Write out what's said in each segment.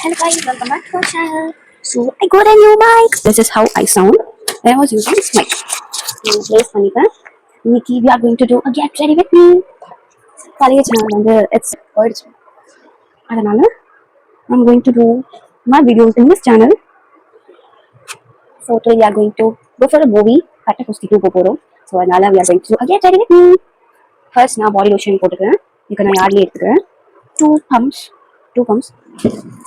Hello guys, welcome back to our channel. So I got a new mic. This is how I sound when I was using this mic. So place பண்ணிட்டேன். இன்னைக்கு we are going to do a get ready with me. பழைய channel வந்து it's போயிடுச்சு. அதனால I'm going to do my videos in this channel. So today we are going to go for a movie. கட்ட குஸ்தி 2 போறோம். So அதனால we are going to do a get ready with me. First நான் body lotion போட்டுக்கிறேன். இதுக்கு நான் யார்லயே எடுத்துக்கிறேன். 2 pumps.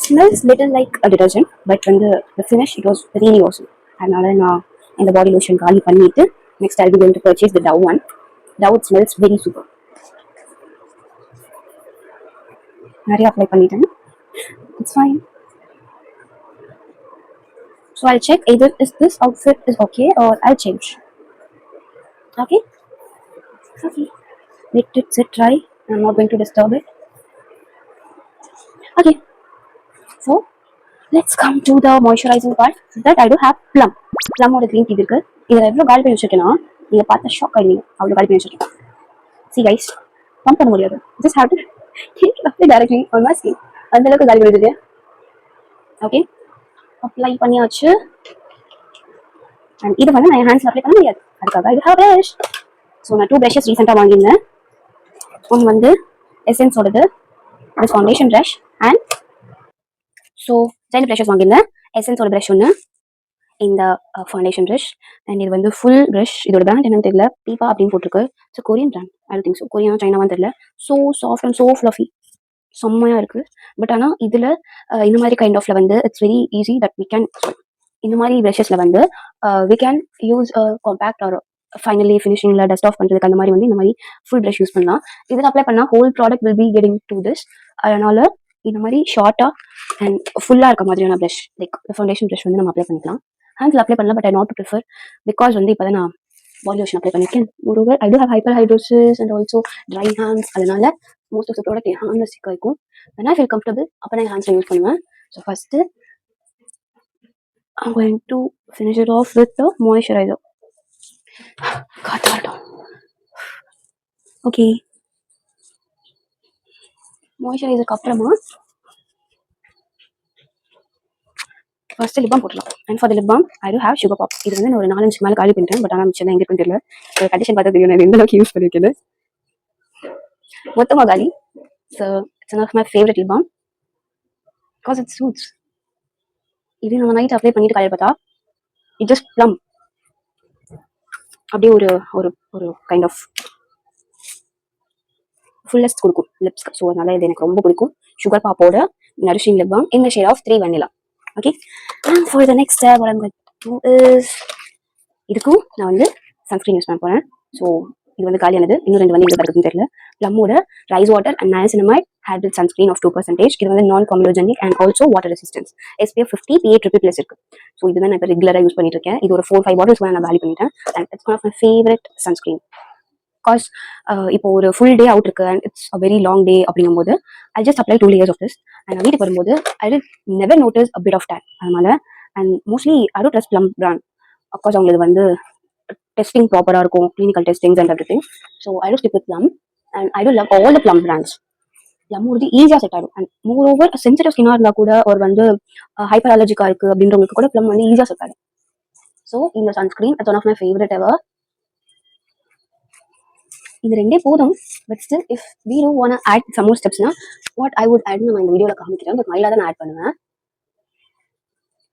Smells little like a detergent, but when the finish it was really awesome. அதனால நான் இந்த body lotion காலி பண்ணிட்டு next I'll be going to purchase the Dove one. Dove smells very super. நிறைய அப்ளை பண்ணிட்டேன். It's fine. So I'll check either is this outfit is okay or I'll change. Okay. Let it sit dry. I'm not going to disturb it. Okay. So let's come to the moisturizing part. For that I do have plum. Plum ஓட green tea இருக்கு. இதுல எவ்வளவு காலி பண்ணி வச்சிருக்கேன்னா நீங்க பார்த்தா shock ஆயிடுவீங்க. அவ்வளவு காலி பண்ணி வச்சிருக்கேன். See guys, பம்ப் பண்ண முடியாது. Just have to take it apply directly on my skin. அந்த அளவுக்கு காலி பண்ணி வச்சிருக்கேன். Okay. அப்ளை பண்ணியாச்சு. And இது வந்து நான் ஹேண்ட்ஸ்ல அப்ளை பண்ண முடியாது. அதுக்காக இது have brush. So நான் 2 brushes ரீசெண்டா வாங்கினேன். ஒன்னு வந்து எசன்ஸ் ஓடது. this foundation brush and so ரெண்டு brushes வாங்கினேன். எசன்ஸ் ஓட brush ஒன்னு இந்த ஃபவுண்டேஷன் ப்ரஷ் அண்ட் இது வந்து ஃபுல் ப்ரஷ். இதோட பிராண்ட் என்னன்னு தெரியல, பீப்பா அப்படின்னு போட்டிருக்கு. So Korean brand, I think so. கொரியனா சைனாவான்னு தெரியல. So soft and so fluffy, செம்மையாக இருக்குது. பட் ஆனால் இதில் இந்த மாதிரி கைண்ட் ஆஃப்ல வந்து it's very easy that we can, இந்த மாதிரி ப்ரஷஸில் வந்து we can use compact or finally ஃபினிஷிங்கில் டஸ்ட் ஆஃப் பண்ணுறதுக்கு அந்த மாதிரி வந்து இந்த மாதிரி ஃபுல் ப்ரஷ் யூஸ் பண்ணலாம். இதில் அப்ளை பண்ணால் whole product will be getting to this. அதனால இந்த மாதிரி ஷார்ட்டாக அண்ட் ஃபுல்லாக இருக்க மாதிரியான ப்ரஷ் லைக் ஃபவுண்டேஷன் ப்ரஷ் வந்து நம்ம அப்ளை பண்ணிக்கலாம். ஹேண்ட்ஸில் அப்ளை பண்ணலாம், but I not to prefer because வந்து இப்போ தான் நான் பாடி லோஷன் அப்ளை பண்ணியிருக்கேன். Moreover I do have hyperhidrosis and also dry hands. அதனால மோஸ்ட் ஆஃப் த ப்ராடக்ட் என் ஹேண்டில் ஸ்டிக் ஆகிக்கும். when I feel comfortable அப்போ நான் என் ஹேண்ட்ஸில் யூஸ் பண்ணுவேன். So first I'm going to finish it off with the moisturizer. காத்தாட்டம். ஓகே, மாய்ஸ்சரைசருக்கு அப்புறமா ஃபர்ஸ்ட் லிப் பாம் போடலாம். And for the lip balm I do have Sugar Pop. இது வந்து நான் ஒரு 4-5 மேலே காலி பண்ணிட்டேன். பட் ஆனால் மிச்சம் எங்கே இருக்குன்னு தெரியல. ஒரு கண்டிஷன் பார்த்தா தெரியும் நான் எந்த அளவுக்கு யூஸ் பண்ணியிருக்கேன். மொத்தமாக காலி. So it's one of my favourite lip balm because it suits. இது நம்ம நைட் அப்ளை பண்ணிட்டு காலையில் பார்த்தா இட் ஜஸ்ட் ப்ளம் அப்படியே ஒரு ஒரு ஒரு கைண்ட் ஆஃப் ஃபுல்லஸ்ட் கொடுக்கும் லிப்ஸ்க்கு. ஸோ அதனால இது எனக்கு ரொம்ப பிடிக்கும். சுகர் பாப்போட நரிஷிங் லிப் பாம் இந்த shade of 3 vanilla. Okay, and for the next step what I'm going to do is இதுக்கும் நான் வந்து சன்ஸ்கிரீன் யூஸ் பண்ண போறேன். ஸோ இது வந்து காலியானது. இன்னும் 2 வந்து எங்கே இருக்குன்னு தெரியல. ப்ளம்மோட rice water and niacinamide hybrid sunscreen of 2%. இது வந்து non comedogenic and also water resistance. SPF 50 PA++ இருக்கு. ஸோ இதுதான் நான் இப்போ ரெகுலராக யூஸ் பண்ணிட்டு இருக்கேன். இது ஒரு 4-5 பாட்டில்ஸ் நான் காலி பண்ணிட்டேன். And it's one of my favourite sunscreen. Because இப்போ ஒரு ஃபுல் டே அவுட் இருக்கு and it's a very long day அப்படிங்கும்போது I just apply 2 layers of this. And வீட்டுக்கு வரும்போது I did never notice a bit of tan. அதனால and mostly I don't trust Plum brand. Of course அவங்களுக்கு வந்து testing ப்ராப்பராக இருக்கும், clinical testings and everything. So I do stick with Plum and I two love all the plum brands. Plum வந்து ஈஸியாக set ஆகிடும். And more over sensitive ஸ்கின்னாக இருந்தால் கூட ஒரு வந்து ஹைப்பர் அலர்ஜிக்காக இருக்குது அப்படின்றவங்களுக்கு கூட ப்ளம் வந்து ஈஸியாக செட் ஆகிடும். ஸோ இந்த sunscreen it's one of my favourite ever. இது ரெண்டே போதும். But still if we do want add some more ஸ்டெப்ஸ்னா வாட் ஐ வுட் ஆட் நான் இந்த வீடியோவில் காமிக்கிறேன். பட் மயிலாக தான் நான் ஆட் பண்ணுவேன்.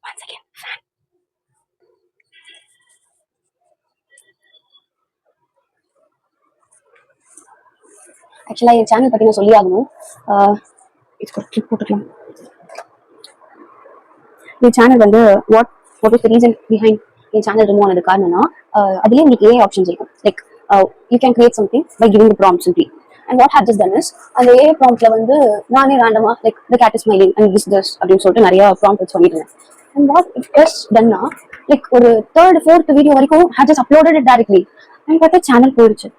ஒன்ஸ் அகேன் ஆக்சுவலாக என் சேனல் பற்றி நான் சொல்லி ஆகணும். இதுக்கு ஒரு கிளிப் போட்டுக்கலாம். என் சேனல் வந்து what is the reason behind N channel remove ஆனது காரணம்னா அதுலேயே உங்களுக்கு ஏஐ ஆப்ஷன்ஸ் இருக்கும். Like you can create something by giving the prompt simply. And what I've just done is அந்த AI promptல வந்து நானே ரேண்டமா like the cat is smiling and this அப்படின்னு சொல்லிட்டு நிறைய ப்ராம்ப்ட்ஸ் பண்ணிட்டேன். And what it is done now like ஒரு 3rd 4th video வரைக்கும் I just uploaded it directly. and பார்த்தா சேனல் போயிடுச்சு.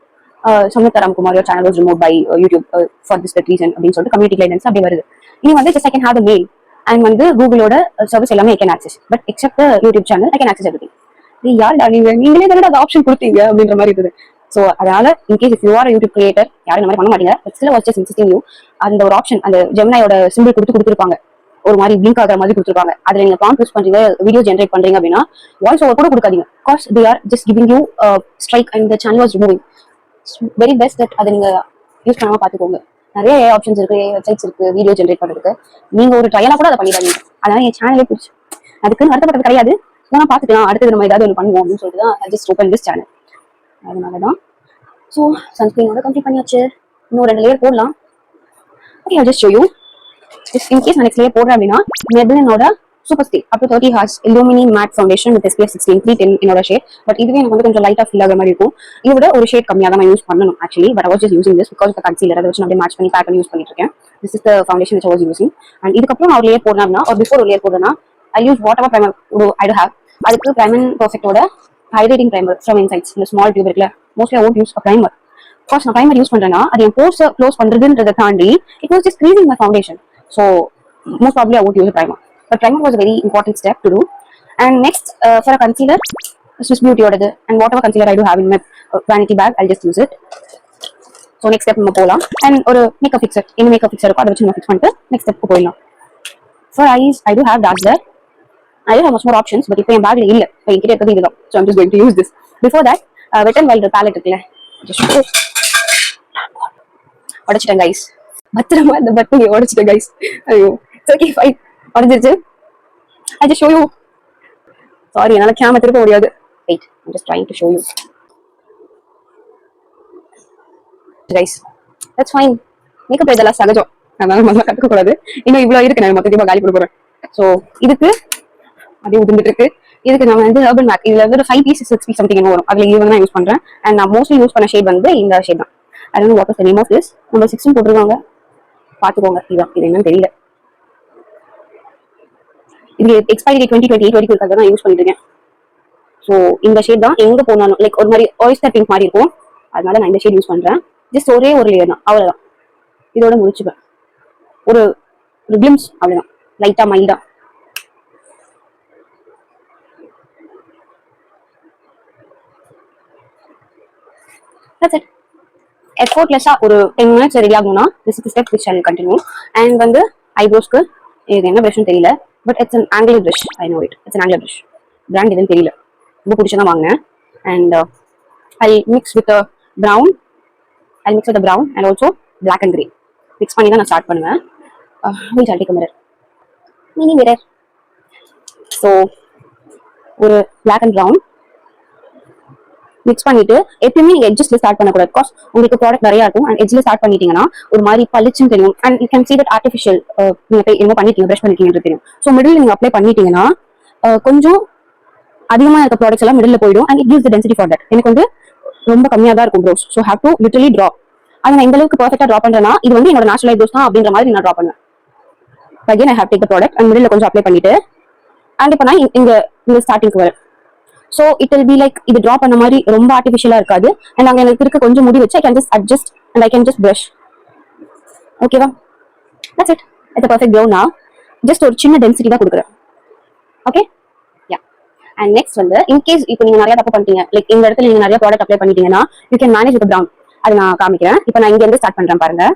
Sameetha Ramkumar your channel was removed by YouTube for this reason அப்படின்னு சொல்லிட்டு கம்யூனிட்டி கைட்லைன்ஸ் அப்படி வருது. இனி வந்து just I can have the mail and வந்து கூகுளோட சர்வீஸ் எல்லாமே I can access, but except the YouTube channel I can access everything. யாருடா நீங்களே தானே அந்த ஆப்ஷன் கொடுத்தீங்க அப்படின்ற மாதிரி இருக்குது. ஸோ அதனால in case if you are YouTube creator யாரும் இந்த மாதிரி பண்ண மாட்டீங்க, but still watch just insisting you அந்த ஒரு ஆப்ஷன் அந்த ஜெமினாயோட சிம்பிள் கொடுத்துருப்பாங்க. ஒரு மாதிரி பிளிங்க் ஆகிற மாதிரி கொடுத்துருக்காங்க. அதுல நீங்க ப்ராம்ப்ட் யூஸ் பண்றீங்க, வீடியோ ஜென்ரேட் பண்றீங்க அப்படின்னா வாய்ஸ் ஓவர் கூட கொடுக்காதீங்க. Cause they are just giving you strike and the channel was removing. Very best that அதை நீங்க யூஸ் பண்ணாம பாத்துக்கோங்க. நிறைய ஆப்ஷன்ஸ் இருக்கு, வெப்சைட்ஸ் இருக்கு வீடியோ ஜென்ரேட் பண்றதுக்கு. நீங்க ஒரு ட்ரையலா கூட அதை பண்ணிடாதீங்க. அதனால என் சேனலே பிடிச்சி அதுக்குன்னு வருத்தப்பட்டது கிடையாது. நான் பாத்துக்கலாம், அடுத்தது நம்ம ஏதாவது ஒன்று பண்ணுவோம் அப்படின்னு சொல்லிட்டு தான் ஜஸ்ட் ஓப்பன் திஸ் சேனல். அதனாலதான். ஸோ சன்ஸ்கிரீனோட கம்ப்ளீட் பண்ணியாச்சு. இன்னும் 2 லேயர் போடலாம். Okay, I'll just show you. Just in case நான் நெக்ஸ்ட் லேயர் போடுறேன் அப்படின்னா மெபிலினோட super stay up to 30 hours illumi matte foundation with SPF 16 310 என்னோட ஷேட். பட் இதுவே எனக்கு வந்து கொஞ்சம் லைட்டா ஃபீல் ஆகிற மாதிரி இருக்கும். இதை விட ஒரு ஷேட் கம்மியாக தான் நான் யூஸ் பண்ணணும் actually. But I was just using this because of the concealer. அதை வச்சு நான் அப்படியே மேட்ச் பண்ணி பேக் பண்ணி யூஸ் பண்ணிட்டு இருக்கேன். This is the foundation which I was using. And இதுக்கப்புறம் நான் ஒரு லேயர் போடுறேன்னா ஒரு பிஃபோர் ஒரு லேயர் போடுறேன்னா I use whatever primer I do have. அதுக்கு Primer Perfectோட ஹைட்ரேட்டிங் primer from Insights இந்த ஸ்மால் டியூப் இருக்குல்ல. Mostly I won't use a primer. Because நான் primer யூஸ் பண்றேன்னா அது என் போர்ஸ் க்ளோஸ் பண்றதுன்றதை தாண்டி it was just creasing my foundation. So most probably I won't use a primer. But primer was a very important step to do. And next for a concealer, Swiss Beauty ordered, and whatever concealer I do have in my vanity bag, I'll just use it. So next step நம்ம போலாம். And ஒரு makeup fixer, என்ன makeup fixer இருக்கோ அதை வச்சு நம்ம fix பண்ணிட்டு next step போயிடலாம். For eyes, I do have dazzler. I do have much more options, but இப்போ என் பேக்ல இல்ல. இப்போ என்கிட்ட இருக்கிறது இதுதான். So I'm just going to use this. Before that, Wet n Wild palette இருக்குல்ல, just உடைச்சிட்டேன் guys. பத்திரமா இந்த பட்டனை உடைச்சிட்டேன் guys. ஐயோ, it's okay fine. உடைஞ்சிருச்சு. I just show you. Sorry, என்னால கேமரா திருப்ப முடியாது. Wait, I'm just trying to show you. Guys, that's fine. Makeup இதெல்லாம் சகஜம். அதனால நம்ம கத்துக்க கூடாது. இன்னும் இவ்வளவு இருக்கு, நான் மொத்தமா காலி போட போறேன். சோ இதுக்கு அதே உதிர்ந்துட்டு இருக்கு. இதுக்கு நான் வந்து Urban Mac இதுல வந்து 5 pieces 6 piece something என்ன வரும். அதுல இது வந்து நான் யூஸ் பண்றேன். And நான் மோஸ்ட்லி யூஸ் பண்ண ஷேட் வந்து இந்த ஷேட் தான். I don't know what is the name of this. நம்ம 16 போட்டுருக்காங்க. பாத்துக்கோங்க. இது என்னன்னு தெரியல. இது எக்ஸ்பைரி 2028 வரைக்கும் இருக்கிறத நான் யூஸ் பண்ணிட்டு இருக்கேன். ஸோ இந்த ஷேட் தான் எங்க போனாலும் லைக் ஒரு மாதிரி ஆயிஸ்டர் பிங்க் மாதிரி இருக்கும். அதனால நான் இந்த ஷேட் யூஸ் பண்றேன். ஜஸ்ட் ஒரே ஒரு லேயர் தான், அவ்வளவுதான். இதோட முடிச்சுப்பேன். ஒரு கிளிம்ஸ் அவ்வளவுதான், லைட்டா மைல்டா. That's it. எஃபோர்ட்லெஸ்ஸா ஒரு 10 minutes ரெடி ஆகணும்னா this is the step which I will continue. And வந்து ஐப்ரோஸ்க்கு இது என்ன ப்ரஷ்னு தெரியல, but it's an angular brush. I know it. It's an angular brush. Brand எதுன்னு தெரியல, ரொம்ப பிடிச்சதான் வாங்கினேன். And I'll mix with the brown. I'll mix with the brown and also black and grey. Mix பண்ணி தான் நான் ஸ்டார்ட் பண்ணுவேன். Wait, I'll take a mirror. Mini mirror. So ஒரு black and brown mix பண்ணிட்டு எப்பயுமே நீங்க எட்ஜஸ்ல ஸ்டார்ட் பண்ணக்கூடாது. Because உங்களுக்கு ப்ராடக்ட் நிறைய இருக்கும். அண்ட் எட்ஜ்ல ஸ்டார்ட் பண்ணிட்டீங்கன்னா ஒரு மாதிரி பளிச்சுன்னு தெரியும். And you can see that artificial நீங்க என்ன பண்ணிட்டீங்க, ப்ரஷ் பண்ணிட்டீங்கன்னு தெரியும். ஸோ மிடில் நீங்க அப்ளை பண்ணிட்டீங்கன்னா கொஞ்சம் அதிகமா இருக்க ப்ராடக்ட்ஸ் எல்லாம் மிடில் போயிடும். And it gives the density for that. எனக்கு வந்து ரொம்ப கம்மியா தான் இருக்கும் bros. So have to literally draw. அதை நான் இந்த அளவுக்கு பர்ஃபெக்டா ட்ரா பண்றேன்னா இது வந்து என்னோட நேச்சுரல் ஐப்ரோஸ் தான் அப்படின்ற மாதிரி நான் ட்ரா பண்ணுவேன். Again I have take the product and middle கொஞ்சம் அப்ளை பண்ணிட்டு அண்ட் இப்போ நான் இந்த ஸ்டார்டிங்க்கு வரேன். So it will be like இது draw பண்ண மாதிரி ரொம்ப ஆர்டிஃபிஷியலா இருக்காது. அண்ட் அங்க எனக்கு இருக்க கொஞ்சம் முடி வச்சு I can just adjust and I can just brush. ஓகேவா? That's it. It's a perfect brown now. Just ஒரு சின்ன டென்சிட்டி தான் கொடுக்குறேன். ஓகே? யா. அண்ட் நெக்ஸ்ட் வந்து in case இப்போ நீங்க நிறைய தப்பு பண்ணிட்டீங்க, லைக் இந்த இடத்துல நீங்க நிறைய ப்ராடக்ட் அப்ளை பண்ணிட்டீங்கன்னா you can manage with the brown. அது நான் காமிக்கிறேன். இப்போ நான் இங்க இருந்து ஸ்டார்ட் பண்றேன் பாருங்க.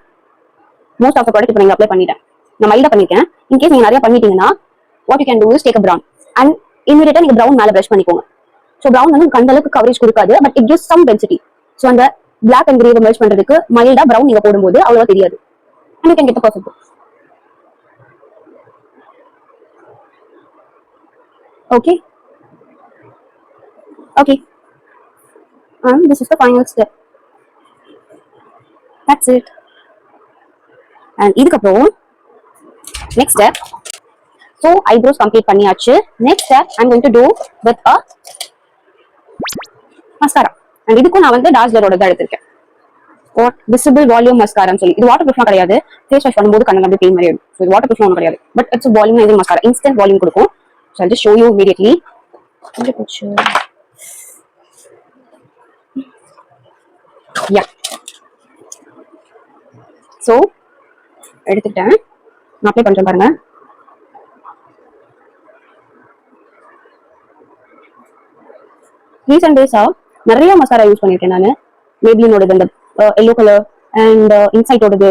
மோஸ்ட் ஆஃப் த ப்ராடக்ட் இப்போ நீங்க அப்ளை பண்ணிட்டேன். நான் மைல்டா பண்ணிருக்கேன். in case நீங்க நிறைய பண்ணிட்டீங்கன்னா what you can do is take a brown and immediately நீங்க brown மேல brush பண்ணிக்கோங்க. ஸோ ப்ரௌன் வந்து அந்த அளவுக்கு கவரேஜ் கொடுக்காது, but it gives some density. So அந்த பிளாக் அண்ட் கிரேவை மெர்ஜ் பண்றதுக்கு மைல்டா ப்ரௌன் நீங்க போடும்போது அவ்வளவா தெரியாது. And you can get the perfect. Okay okay and this is the final step. That's it. and இதுக்கப்புறம் next step. so eyebrows complete பண்ணியாச்சு. next step I'm going to do with a mascara. And இதுக்கும் நான் வந்து டாஸ்லரோட தான் எடுத்திருக்கேன். Visible volume மஸ்காரான்னு சொல்லி. இது water ப்ரூஃப்லாம் கிடையாது. ஃபேஸ் வாஷ் பண்ணும்போது கண்ணு அப்படியே பெயின் மாதிரி இருக்கும். இது வாட்டர் ப்ரூஃப் கிடையாது, but it's volumising mascara. Instant volume கொடுக்கும். So I just show you immediately. Yeah, so எடுத்துக்கிட்டேன். நான் அப்ளை பண்றேன் பாருங்க. ரீசெண்ட் டேஸா நிறைய மசாலா யூஸ் பண்ணிருக்கேன் நான். மேப்லினோடது அந்த எல்லோ கலர் அண்ட் இன்சைட்டோடது,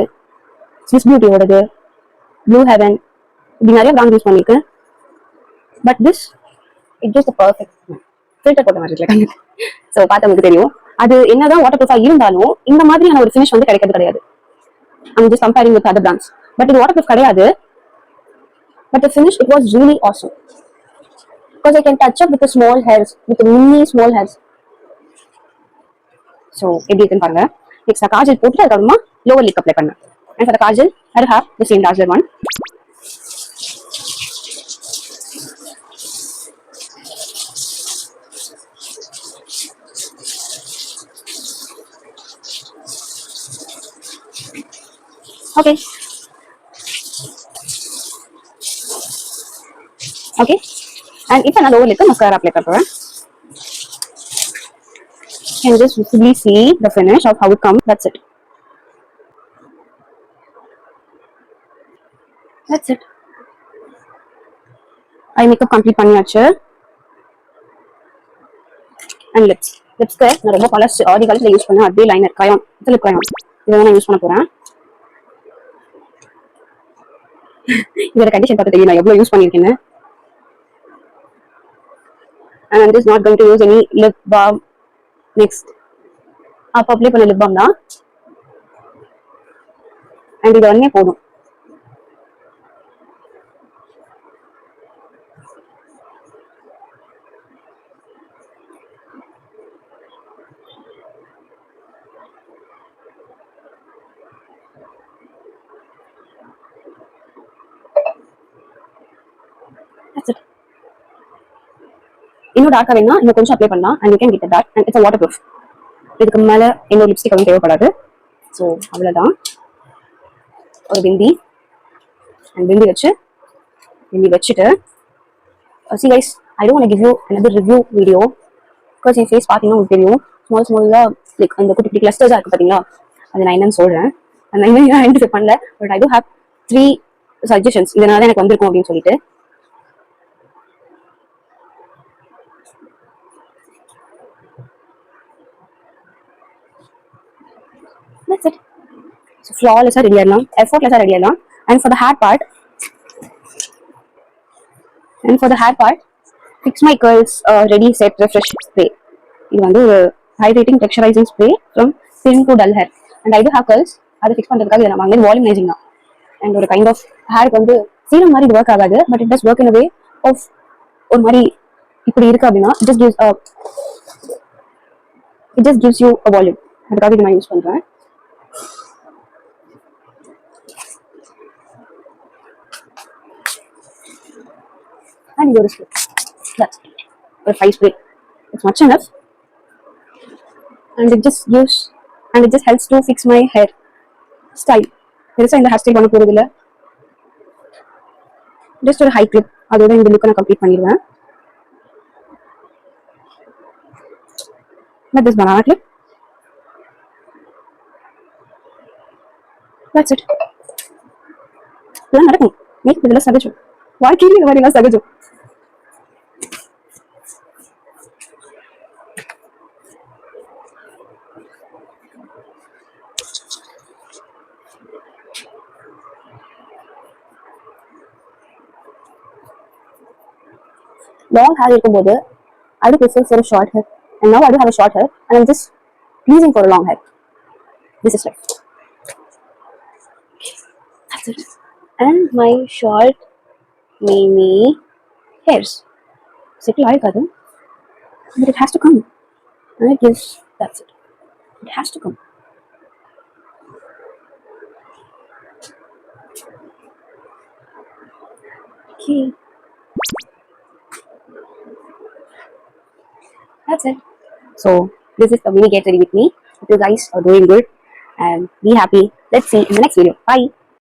ஸ்விஸ் பியூட்டியோடது, ப்ளூ ஹெவன், இப்படி நிறைய பிராண்ட் யூஸ் பண்ணியிருக்கேன். But this it gives the perfect filter போட்ட மாதிரி இருக்குல்ல. ஸோ பார்த்தவங்களுக்கு தெரியும். அது என்னதான் வாட்டர் ப்ரூஃபா இருந்தாலும் இந்த மாதிரியான ஒரு ஃபினிஷ் வந்து கிடைக்கிறது கிடையாது. I'm just comparing with other brands. But இது வாட்டர் ப்ரூஃப் கிடையாது. But the finish, it was really awesome. Because I can touch up with the small hairs, with the mini small hairs. So, எப்படி இருக்குன்னு பாருங்க. Next, நான் காஜல் போட்டு அதுக்கப்புறமா lower lip apply பண்ணேன். And for the kajal, I have the same dazzler one. Okay. Okay. And if I lower lip, mascara apply பண்ணுறேன். You can just visibly see the finish of how it comes. That's it. That's it. I makeup complete பண்ணியாச்சு. And lips. லிப்ஸ்க்கு நான் ரொம்ப பழசு ஆதி காலத்தில் use பண்ணேன். அதே liner Gayan, lip Gayan இதை நான் யூஸ் பண்ண போறேன். இதோட கண்டிஷன் பார்த்து தெரியும் நான் எவ்வளவு யூஸ் பண்ணியிருக்கேன்னு. And I'm just not going to use any lip balm next. அப்போ அப்ளை பண்ண லிப் பாம் தான். அண்ட் இது ஒன்னே போதும். இன்னும் டார்க்கா வேணா இன்னும் கொஞ்சம் அப்ளை பண்ணலாம். And you can get dark and it's waterproof. இதுக்கு மேல இன்னொரு லிப்ஸ்டிக் வந்து தேவைப்படாது. ஸோ அவ்வளோதான். ஒரு பிந்தி அண்ட் பிந்தி வச்சுட்டு see guys, I don't want to give you another review video because என் ஃபேஸ் பார்த்தீங்கன்னா உங்களுக்கு தெரியும் ஸ்மாலாக லைக் அந்த குட்டி குட்டி கிளஸ்டர்ஸாக இருக்குது பார்த்தீங்களா. அது நான் என்னன்னு சொல்கிறேன். நான் இன்னும் ஐடென்டிஃபை பண்ணல. But I do have 3 suggestions இதனால தான் எனக்கு வந்திருக்கும் அப்படின்னு சொல்லிட்டு. That's it. So flawless ready ஆகலாம், effortless ready ஆகலாம். And for the hair part, fix my curls ready set refresh spray. இது வந்து ஒரு hydrating texturizing spray from thin to dull hair. And I do have curls. அதை fix பண்றதுக்காக இதை நான் வாங்கினது வால்யூமைசிங் தான். அண்ட் ஒரு கைண்ட் ஆஃப் ஹேருக்கு வந்து சீரம் மாதிரி இது ஒர்க் ஆகாது. But it does work in a way of ஒரு மாதிரி இப்படி இருக்கு அப்படின்னா it just gives you a volume. அதுக்காக இதை நான் யூஸ் பண்றேன். And your spray. That's it. Or 5 spray. It's much enough. And it just helps to fix my hair style. பெருசா இந்த ஹேர் ஸ்டைல் பண்ண போறது இல்ல. ஜஸ்ட் ஒரு ஹை கிளிப் அதோட இந்த லுக்கை நான் கம்ப்ளீட் பண்ணிடுவேன். With this banana clip. That's it. இதெல்லாம் நடக்கும். மேக்கப் இதெல்லாம் சகஜம். வாழ்க்கையில இந்த மாதிரி எல்லாம் சகஜம். Long hair இருக்கும்போது I do prefer for a short hair, and now I do have a short hair and I'm just pleasing for a long hair. This is right. That's it. And my short mini hairs. Settle ஆயிக்காது, but it has to come. And it gives, that's it. It has to come. Okay. That's it. So this is the mini get ready with me. If you guys are doing good and be happy. Let's see in the next video. Bye.